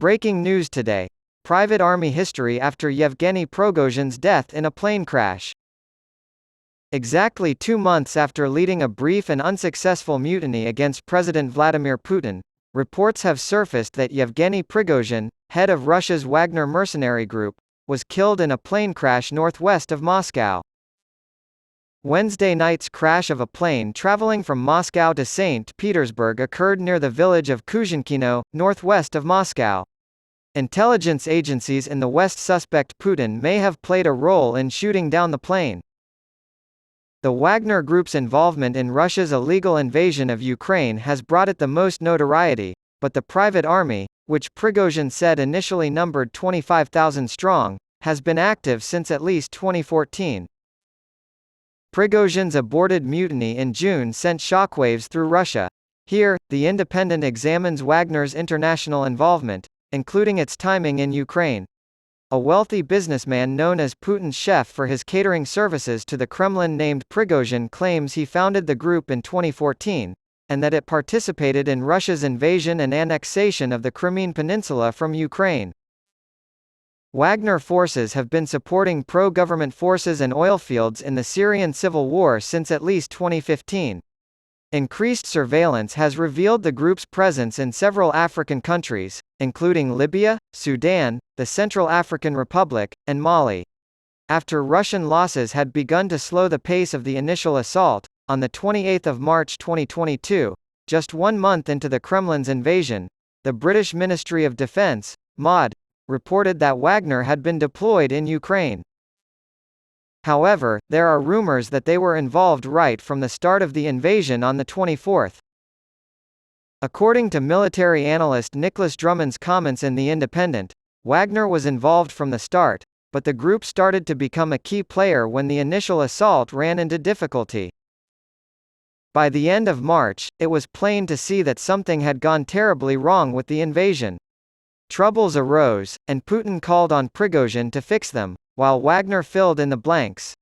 Breaking news today. Private Army history after Yevgeny Progozhin's death in a plane crash. Exactly 2 months after leading a brief and unsuccessful mutiny against President Vladimir Putin, reports have surfaced that Yevgeny Prigozhin, head of Russia's Wagner mercenary group, was killed in a plane crash northwest of Moscow. Wednesday night's crash of a plane traveling from Moscow to St. Petersburg occurred near the village of Kuzhinkino, northwest of Moscow. Intelligence agencies in the West suspect Putin may have played a role in shooting down the plane. The Wagner Group's involvement in Russia's illegal invasion of Ukraine has brought it the most notoriety, but the private army, which Prigozhin said initially numbered 25,000 strong, has been active since at least 2014. Prigozhin's aborted mutiny in June sent shockwaves through Russia. Here, The Independent examines Wagner's international involvement, including its timing in Ukraine. A wealthy businessman known as Putin's chef for his catering services to the Kremlin named Prigozhin claims he founded the group in 2014, and that it participated in Russia's invasion and annexation of the Crimean Peninsula from Ukraine. Wagner forces have been supporting pro-government forces and oil fields in the Syrian civil war since at least 2015. Increased surveillance has revealed the group's presence in several African countries, including Libya, Sudan, the Central African Republic, and Mali. After Russian losses had begun to slow the pace of the initial assault, on 28 March 2022, just 1 month into the Kremlin's invasion, the British Ministry of Defence, MOD, reported that Wagner had been deployed in Ukraine. However, there are rumors that they were involved right from the start of the invasion on the 24th. According to military analyst Nicholas Drummond's comments in The Independent, Wagner was involved from the start, but the group started to become a key player when the initial assault ran into difficulty. By the end of March, it was plain to see that something had gone terribly wrong with the invasion. Troubles arose, and Putin called on Prigozhin to fix them, while Wagner filled in the blanks.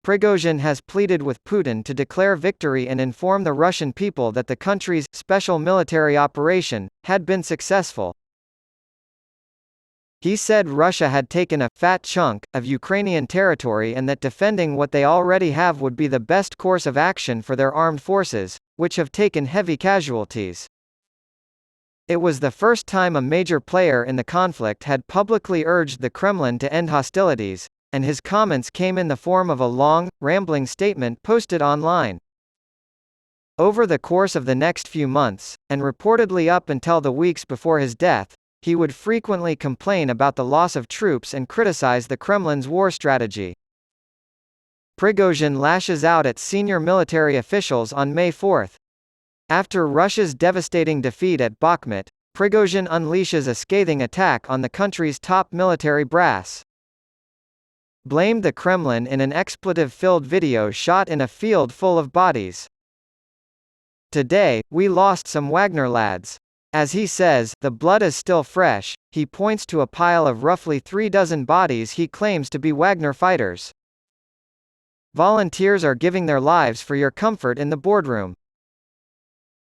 Prigozhin has pleaded with Putin to declare victory and inform the Russian people that the country's special military operation had been successful. He said Russia had taken a fat chunk of Ukrainian territory and that defending what they already have would be the best course of action for their armed forces, which have taken heavy casualties. It was the first time a major player in the conflict had publicly urged the Kremlin to end hostilities, and his comments came in the form of a long, rambling statement posted online. Over the course of the next few months, and reportedly up until the weeks before his death, he would frequently complain about the loss of troops and criticize the Kremlin's war strategy. Prigozhin lashes out at senior military officials on May 4. After Russia's devastating defeat at Bakhmut, Prigozhin unleashes a scathing attack on the country's top military brass. Blamed the Kremlin in an expletive-filled video shot in a field full of bodies. "Today, we lost some Wagner lads. As he says, the blood is still fresh." He points to a pile of roughly 36 bodies he claims to be Wagner fighters. "Volunteers are giving their lives for your comfort in the boardroom.